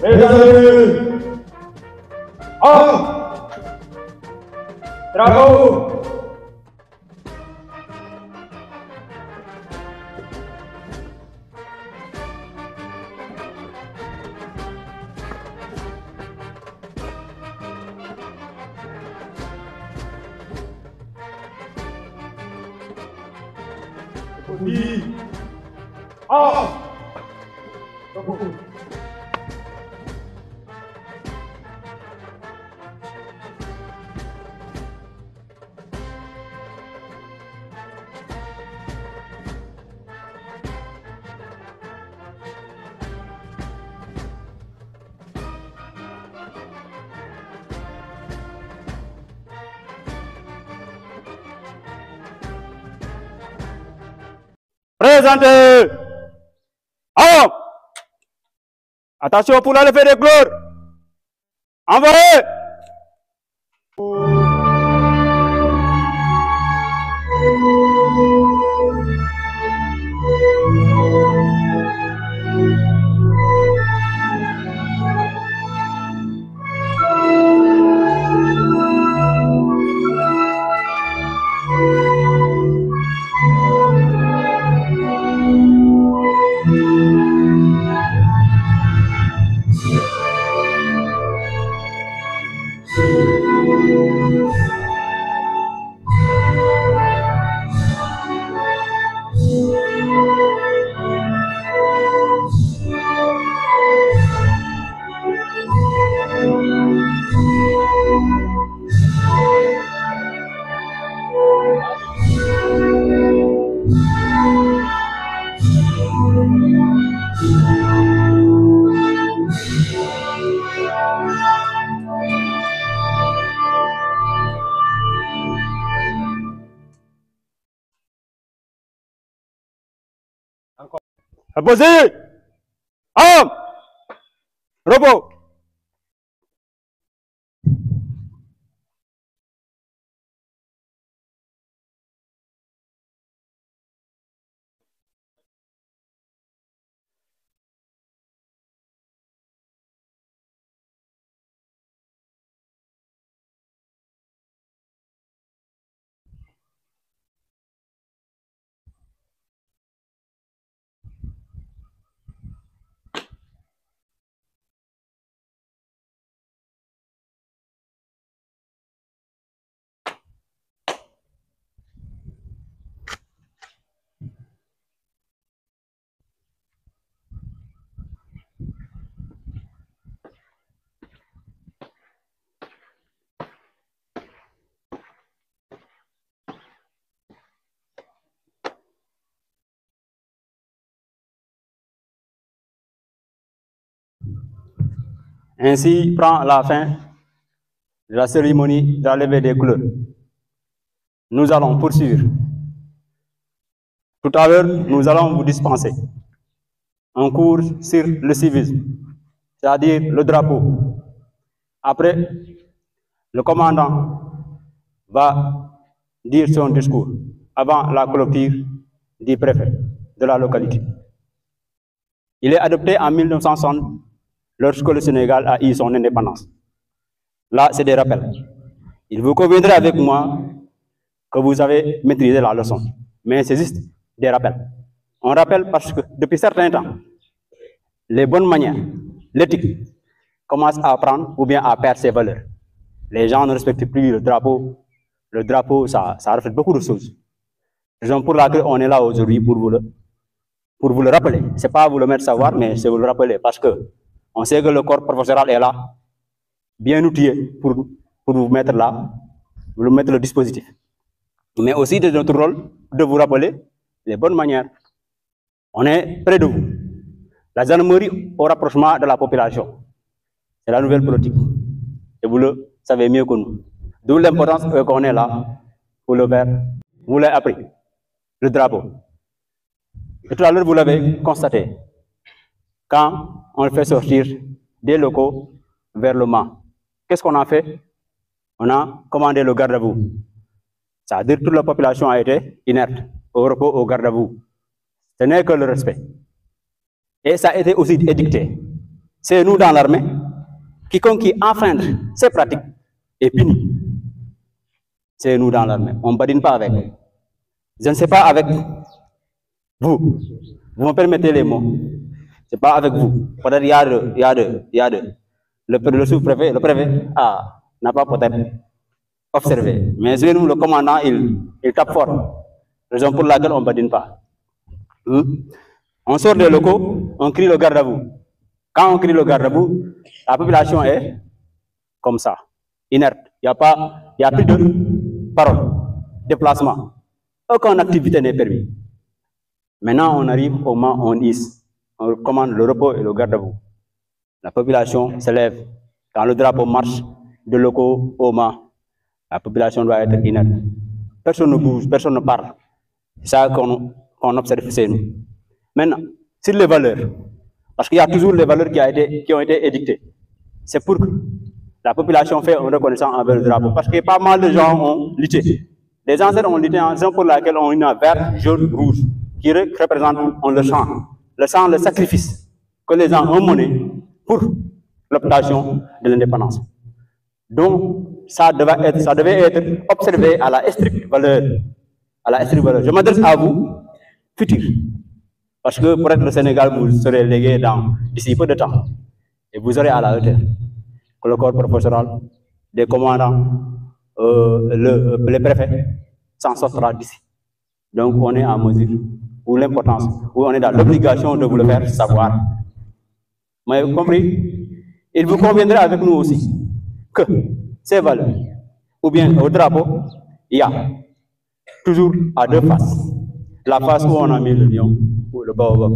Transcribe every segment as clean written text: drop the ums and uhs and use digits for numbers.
Présentez. Armes. Drapeau. Oui. Armes. Drapeau. Présentez. Armes. Attention pour la levée des gloires. Envoyez. Apposez. Armes. Repos. Ainsi prend la fin de la cérémonie de la levée des couleurs. Nous allons poursuivre. Tout à l'heure, nous allons vous dispenser un cours sur le civisme, c'est-à-dire le drapeau. Après, le commandant va dire son discours avant la clôture du préfet de la localité. Il est adopté en 1960 lorsque le Sénégal a eu son indépendance. Là, c'est des rappels. Il vous conviendrait avec moi que vous avez maîtrisé la leçon, mais c'est juste des rappels. On rappelle parce que depuis certains temps, les bonnes manières, l'éthique, commencent à prendre ou bien à perdre ses valeurs. Les gens ne respectent plus le drapeau. Le drapeau, ça reflète beaucoup de choses. Raison pour laquelle on est là aujourd'hui pour vous le rappeler. Ce n'est pas vous le mettre savoir, mais c'est vous le rappeler parce que on sait que le corps professoral est là, bien outillé pour vous mettre là, vous mettre le dispositif. Mais aussi de notre rôle de vous rappeler les bonnes manières. On est près de vous. La gendarmerie au rapprochement de la population. C'est la nouvelle politique. Et vous le savez mieux que nous. D'où l'importance qu'on est là pour le faire. Vous l'avez appris. Le drapeau. Et tout à l'heure, vous l'avez constaté. Quand on le fait sortir des locaux vers le Mans, qu'est-ce qu'on a fait? On a commandé le garde à vous. C'est-à-dire que toute la population a été inerte au repos, au garde-à-vous. Ce n'est que le respect. Et ça a été aussi édicté C'est nous dans l'armée. Quiconque qui enfreindre ces pratiques est puni. C'est nous dans l'armée. On ne badine pas avec. Je ne sais pas avec vous. Vous me permettez les mots. C'est pas avec vous. Peut-être il y a le sous-préfet, le préfet n'a pas peut-être observé. Mais nous, le commandant, il tape fort. Raison pour laquelle on ne badine pas. On sort des locaux, on crie le garde à vous. Quand on crie le garde à vous, la population est comme ça, inerte. Il n'y a plus de parole, déplacement. Aucune activité n'est permise. Maintenant, on arrive au moment où on commande le repos et le garde à vous. La population se lève. Quand le drapeau marche de locaux au mât, la population doit être inerte. Personne ne bouge, personne ne parle. C'est ça qu'on observe chez nous. Maintenant, sur les valeurs, parce qu'il y a toujours les valeurs qui ont été édictées. C'est pour que la population fait une reconnaissance envers le drapeau. Parce que pas mal de gens ont lutté. Les ancêtres ont lutté en raison pour laquelle on a une vert, jaune, rouge, qui représentent le sang, le sacrifice que les gens ont mené pour l'obtention de l'indépendance. Donc, ça devait être observé à la stricte valeur. Je m'adresse à vous, futurs. Parce que pour être le Sénégal, vous serez légué d'ici peu de temps. Et vous aurez à la hauteur que le corps professoral, des commandants, les préfets s'en sortira d'ici. Donc on est en mesure, ou l'importance, ou on est dans l'obligation de vous le faire savoir. Vous m'avez compris? Il vous conviendrait avec nous aussi que ces valeurs, ou bien au drapeau, il y a toujours à deux faces. La face où on a mis le lion, ou le baobab.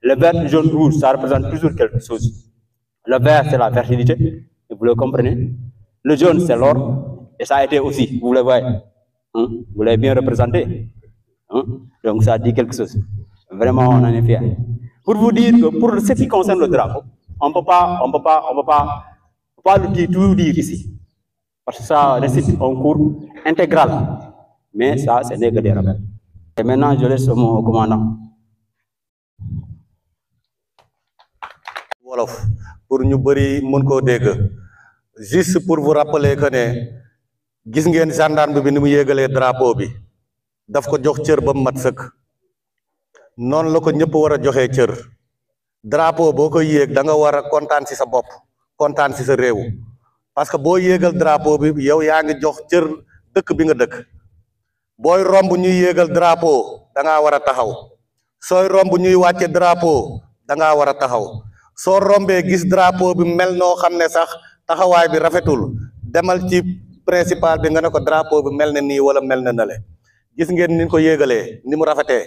Le vert, jaune, rouge, ça représente toujours quelque chose. Le vert, c'est la fertilité, vous le comprenez. Le jaune, c'est l'or, et ça a été aussi, vous le voyez. Vous l'avez bien représenté. Donc ça dit quelque chose. Vraiment, on en est fiers. Pour vous dire que pour ce qui concerne le drapeau, on ne peut pas tout dire ici. Parce que ça nécessite un cours intégral. Mais ça, ce n'est que des rappels. Et maintenant, je laisse mon commandant. Wolof, pour ñu bari mën koo dégg. Juste pour vous rappeler que ne gis ngeen gendarme bi ni mu yéegalee drapeau bi daf ko jox cër ba mu mat sëkk noonu la ko ñëpp war a joxee cër drapeau boo ko yéeg da nga war a kontaan ci sa bopp kontaan ci sa réew parce que boo yéegal drapeau bi yow yaa ngi jox cër dëkk bi nga dëkk booy romb ñuy yéegal drapeau da ngaa war a taxaw sooy romb ñuy wàcce drapeau da ngaa war a taxaw soo rombee gis drapeau bi mel noo xam ne sax taxawaay bi rafetul demal ci principal bi nga ne ko drapeau bi mel na nii wala mel na nale gis ngeen ni ko yéegalee ni mu rafetee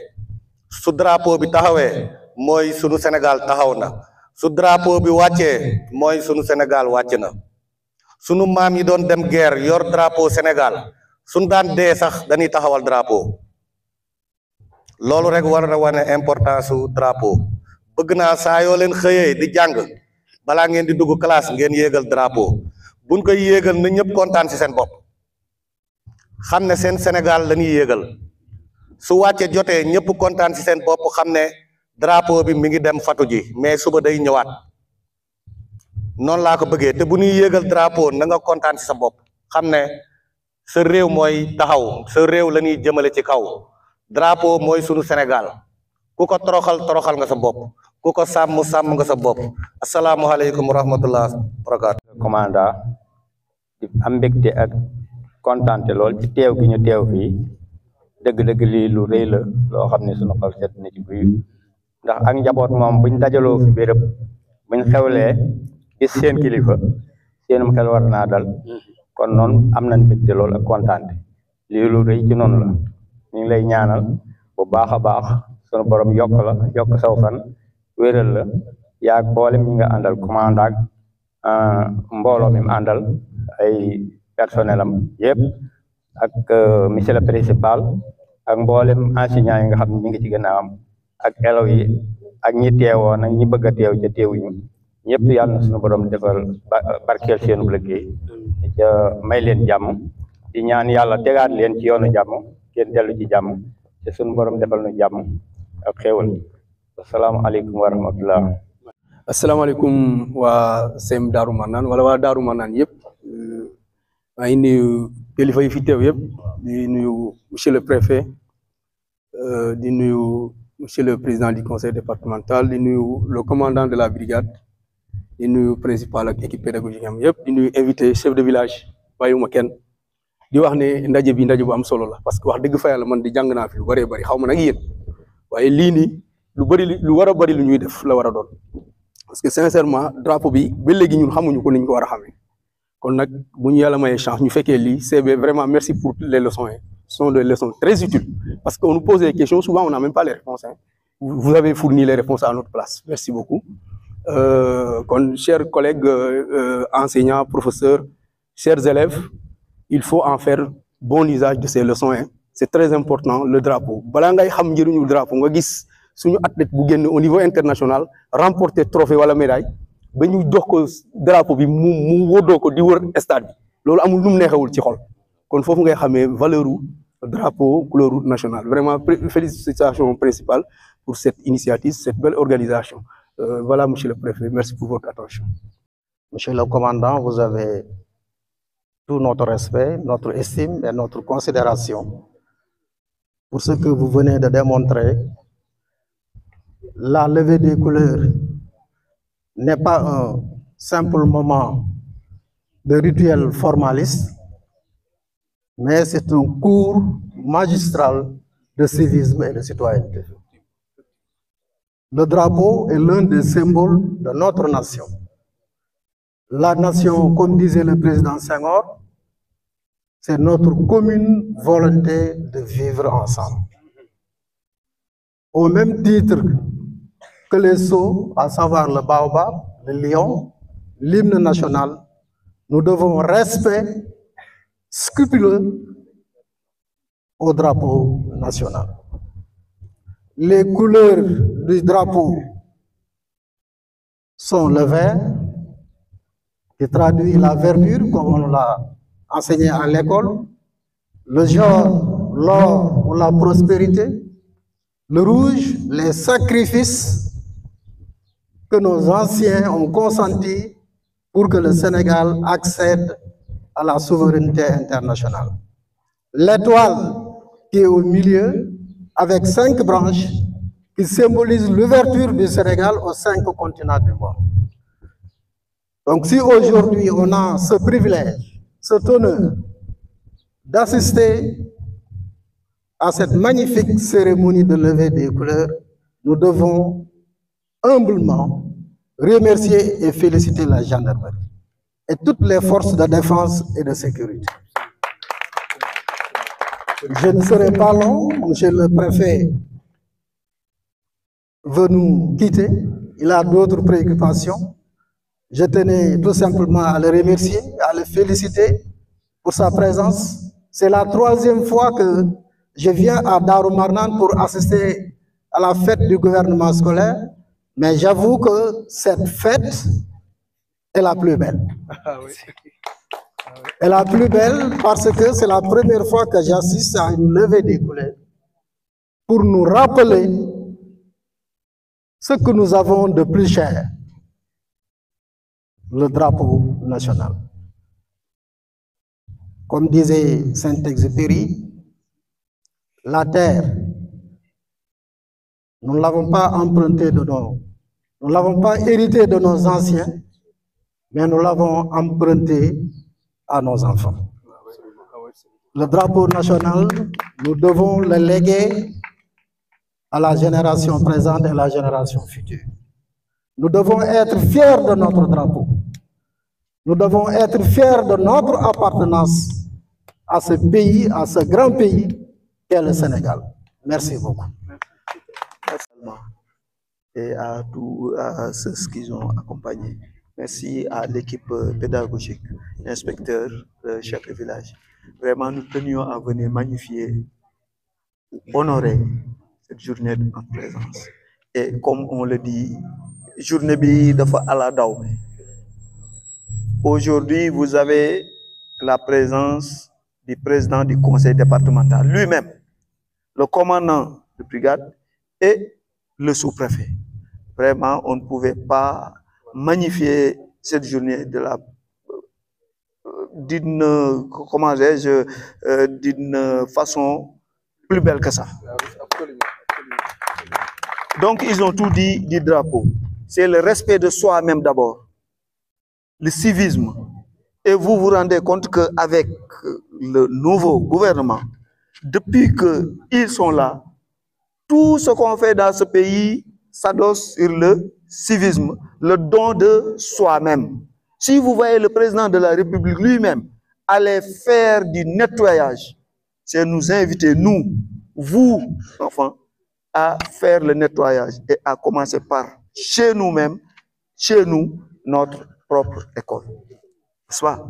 su drapeau bi taxawee mooy sunu Sénégal taxaw na su drapeau bi wàccee mooy sunu Sénégal wàcc na sunu maam yi doon dem guerre yor drapeau Sénégal suñ daan dee sax dañuy taxawal drapeau loolu rek war na wane importance su drapeau bëgg naa saa yoo leen xëyee di jàng balaa ngeen di dugg classe ngeen yéegal drapeau buñ koy yéegal na ñëpp kontaan ci seen bopp xam ne seen Sénégal lañuy yéegal su wàcce jotee ñëpp kontaan ci seen bopp xam ne drapeau bi mi ngi dem fatu ji mais suba day ñëwaat noonu laa ko bëggee te bu ñuy yéegal drapeau na nga kontaan ci sa bopp xam ne sa réew mooy taxaw sa réew la ñuy jëmale ci kaw drapeau mooy sunu Sénégal ku ko toroxal nga sa bopp ku ko sàmm nga sa bopp asalaamualeykum wa rahmatullah barakaatu commandant di am mbégte ak kontante lool ci teew gi ñu teew fii dëgg-dëgg lii lu rëy la loo xam ne sunu xol set na ci buy ndax ak njaboot moom buñ dajaloo fi béréb buñ xewlee gis seen kilifa seenum xel war naa dal kon noonu am nañ mbégte lool ak kontante lii lu rëy ci noonu la ñu ngi lay ñaanal bu baax a baax sunu borom yokk saw fan wéral la yaag boolem ñi nga àndal commandant mbooloo mi mu àndal ay personnel am yëpp ak monsieur le principal ak mboolem enseignant yi nga xam ne ñi ngi ci gannaawam ak élèves yi ak ñi teewoon ak ñi bëgg a teew ca teewuñu ñëpp yàlla na suñu borom defal barkeel seenu liggéey ca may leen jàmm di ñaan yàlla tegaat leen ci yoonu jàmm ngeen dellu ci jàmm te suñu borom defal nu jàmm ak xéewal assalaamu aleykum wa rahmatullah Assalamu alaikum wa CEM Darou Marnane wala waa Darou Marnane yëpp maa ngi nuyu kilifa yi fi teew yëpp di nuyu monsieur le préfet di nuyu monsieur le président du conseil départemental di nuyu le commandant de la brigade di nuyu principal ak équipe pédagogique am yëpp di nuyu invité chef de village bàyyiwuma kenn di wax ne ndaje bi ndaje bu am solo la parce que wax dëgg fa yàlla man di jàng naa fi lu bëree bëri xaw ma nag yéen waaye lii nii lu bëri lu war a bëri lu ñuy def la war a doon. Parce que sincèrement drapeau bi ba léegi ñun xamuñu ko niñ ko war a xamee kon nag bu ñu yàlla mayee chance ñu fekkee lii CB vraiment merci pour les leçons hein. Ce sont des leçons très utiles parce qu'on nous pose des questions souvent on n'a même pas les réponses hein. Vous avez fourni les réponses à notre place merci beaucoup kon chers collègues enseignants professeurs chers élèves il faut en faire bon usage de ces leçons hein. C'est très important le drapeau balaa ngay xam njëriñu drapeau nga gis suñu athlète bu génn au niveau international remporter trophée wala médaille ba ñu jox ko drapeau bi mu wóodoo ko di wër stade bi loolu amul nu mu neexewul ci xol kon foofu ngay xamee valeur u drapeau couleur nationale vraiment félicitations principales pour cette initiative cette belle organisation voilà monsieur le préfet merci pour votre attention. Monsieur le commandant, vous avez tout notre respect, notre estime et notre considération pour ce que vous venez de démontrer. La levée des couleurs n'est pas un simple moment de rituel formaliste, mais c'est un cours magistral de civisme et de citoyenneté. Le drapeau est l'un des symboles de notre nation. La nation, comme disait le président Senghor, c'est notre commune volonté de vivre ensemble. Au même titre que les sceaux, à savoir le baobab, le lion, l'hymne national, nous devons respect scrupuleux au drapeau national. Les couleurs du drapeau sont le vert, qui traduit la verdure, comme on l'a enseigné à l'école, le jaune, l'or ou la prospérité, le rouge, les sacrifices que nos anciens ont consentis pour que le Sénégal accède à la souveraineté internationale. L'étoile qui est au milieu, avec 5 branches, qui symbolise l'ouverture du Sénégal aux 5 continents du monde. Donc si aujourd'hui on a ce privilège, cet honneur d'assister à cette magnifique cérémonie de levée des couleurs, nous devons humblement remercier et féliciter la gendarmerie et toutes les forces de défense et de sécurité. Je ne serai pas long, monsieur le préfet veut nous quitter, il a d'autres préoccupations. Je tenais tout simplement à le remercier, à le féliciter pour sa présence. C'est la 3e fois que je viens à Darou Marnane pour assister à la fête du gouvernement scolaire, mais j'avoue que cette fête est la plus belle. est la plus belle parce que c'est la première fois que j'assiste à une levée des couleurs pour nous rappeler ce que nous avons de plus cher, le drapeau national. Comme disait Saint-Exupéry, la terre, nous ne l'avons pas empruntée de nous ne l'avons pas hérité de nos anciens, mais nous l'avons emprunté à nos enfants. Le drapeau national, nous devons le léguer à la génération présente et à la génération future. Nous devons être fiers de notre drapeau. Nous devons être fiers de notre appartenance à ce pays, à ce grand pays qu'est le Sénégal. Merci beaucoup. Et à tous ceux qui ont accompagné. Merci à l'équipe pédagogique, l'inspecteur, le chef de village. Vraiment, nous tenions à venir magnifier, honorer cette journée de notre présence. Et comme on le dit, journée de Ala Daw. Aujourd'hui, vous avez la présence du président du conseil départemental lui-même, le commandant de brigade et le sous-préfet. Vraiment, on ne pouvait pas magnifier cette journée d'une façon plus belle que ça. Donc, ils ont tout dit du drapeau. C'est le respect de soi-même d'abord, le civisme. Et vous vous rendez compte qu'avec le nouveau gouvernement, depuis qu'ils sont là, tout ce qu'on fait dans ce pays s'adosse sur le civisme, le don de soi-même. Si vous voyez le président de la République lui-même aller faire du nettoyage, c'est nous inviter, nous, vous, enfants, à faire le nettoyage et à commencer par chez nous-mêmes, chez nous, notre propre école. Soit.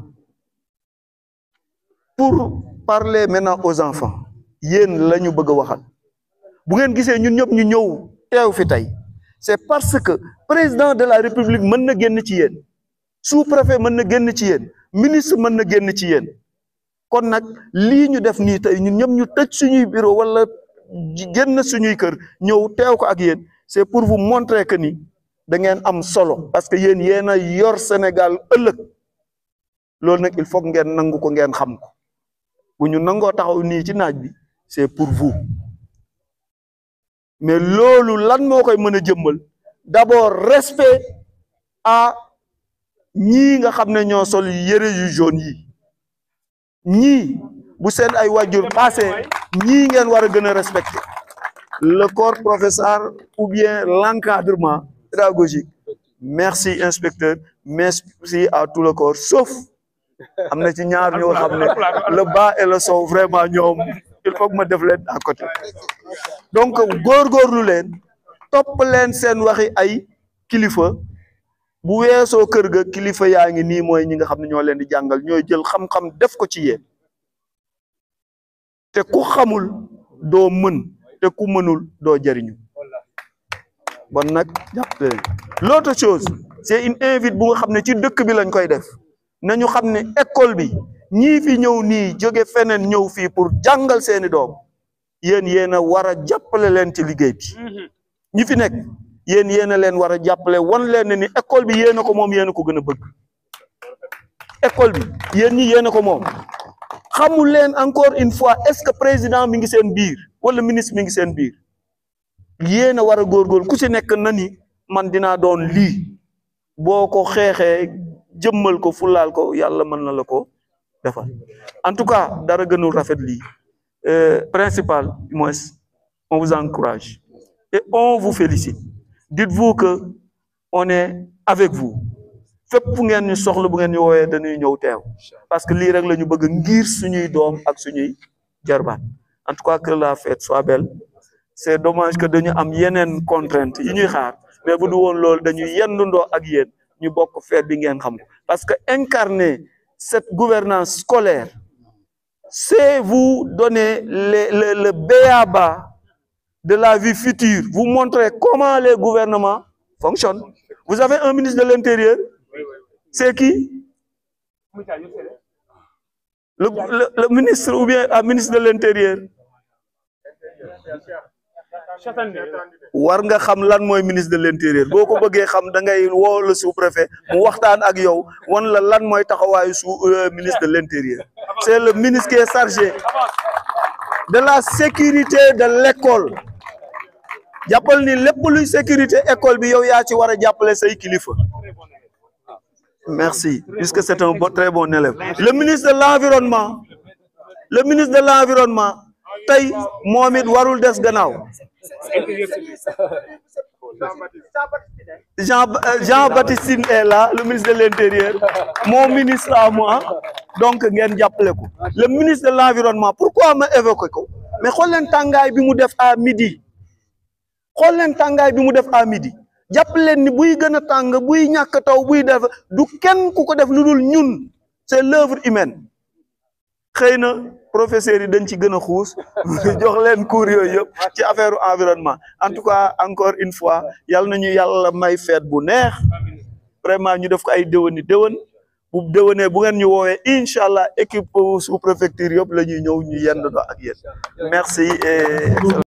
Pour parler maintenant aux enfants, c'est parce que le président de la République mën na génn ci yéen, sous-préfet mën na génn ci yéen, ministre mën na génn ci yéen. Kon nag lii ñu def nii tey ñun ñëpp ñu tëj suñuy bureau wala génn suñuy kër ñëw teew ko ak yéen, c'est pour vous montrer que ni da ngeen am solo parce que yéen yéen a yor Sénégal ëllëg. Loolu nag il faut que ngeen nangu ko ngeen xam ko bu ñu nangoo taxaw nii ci naaj bi c'est pour vous. Mais loolu lan moo koy mën a jëmmal d'abord respect à ñii nga xam ne ñoo sol yëre yu jaune yi ñii bu seen ay wàjjur passé ñii ngeen war a gën a respecter le corps professeur ou bien l'encadrement pédagogique. Merci inspecteur, merci à tout le corps sauf am na ci ñaar ñoo xam ne le bas et le son vraiment ñoom il faut que ma def leen à côté. Donc góorgóorlu leen topp leen seen waxi ay kilifa bu weesoo kër ga kilifa yaa ngi nii mooy ñi nga xam ne ñoo leen di jàngal ñooy jël xam-xam def ko ci yéen te ku xamul doo mën te ku mënul doo jëriñu. Bon nag jàpp leen. L'autre chose c'est une invite bu nga xam ne ci dëkk bi lañ koy def nañu xam ne école bi ñii fi ñëw nii jóge feneen ñëw fii pour jàngal seeni doom yéen a war a jàppale leen ci liggéey bi ñi fi nekk yéen a leen war a jàppale wan leen ne ni école bi yéen a ko moom yéen a ko gën a bëgg école bi yéen ñi yéen a ko moom xamul leen encore une fois est-ce que président mi ngi seen biir wala ministre mi ngi seen biir yéen a war a góorgóorlu ku ci nekk na ni man dinaa doon lii boo ko xeexee jëmmal ko fulaal ko yàlla mën na la ko defal. En tout cas dara gënul rafet lii principal moins on vous encourage et on vous félicite. Dites-vous que on est avec vous fépp fu ngeen ñu soxla bu ngeen ñu woowee dañuy ñëw teew parce que lii rek la ñu bëgg ngir suñuy doom ak suñuy jarbaat. En tout cas que la fête soit belle. C'est dommage que dañu am yeneen contrainte yi ñuy xaar mais bu du woon loolu dañuy yendundoo ak yéen ñu bokk fête bi ngeen xam ko parce que incarner cette gouvernance scolaire c'est vous donner le b.a.-ba de la vie future, vous montrer comment les gouvernements fonctionnent. Vous avez un ministre de l'Intérieur, c'est qui? Le ministre ou bien un ministre de l'Intérieur. War nga xam lan mooy ministre de l'Intérieur boo ko bëggee xam da ngay woo le sous-préfet mu waxtaan ak yow wan la lan mooy taxawaayu ministre de l'Intérieur. C'est le ministre qui est chargé de la sécurité de l'école. Jàppal ni lépp luy sécurité école bi yow yaa ci war a jàppale say kilifa. Merci, puisque c'est un très bon élève. Le ministre de l'Environnement, tey moom it warul des gannaaw. Jean-Baptiste est là, le ministre de l'Intérieur, mon ministre à moi, donc ngeen jàppale ko. Le ministre de l'Environnement, pourquoi ma évoqué ko? Mais xool leen tàngaay bi mu def à midi. Xool leen tàngaay bi mu def à midi. Jàpp leen ni buy gën a tàng buy ñàkk taw buy def du kenn ku ko def lu dul ñun. C'est l'œuvre humaine. Xëy na professeurs yi dañ ci gën a xuus jox leen cours yooyu yëpp ci affaire environnement. En tout cas encore une fois yàlla nañu yàlla may fête bu neex vraiment ñu def ko ay déwéni déwén bu déwénee bu ngeen ñu woowee incha allah équipe sous préfecture yëpp la ñuy ñëw ñu yendandoo ak yéen merci et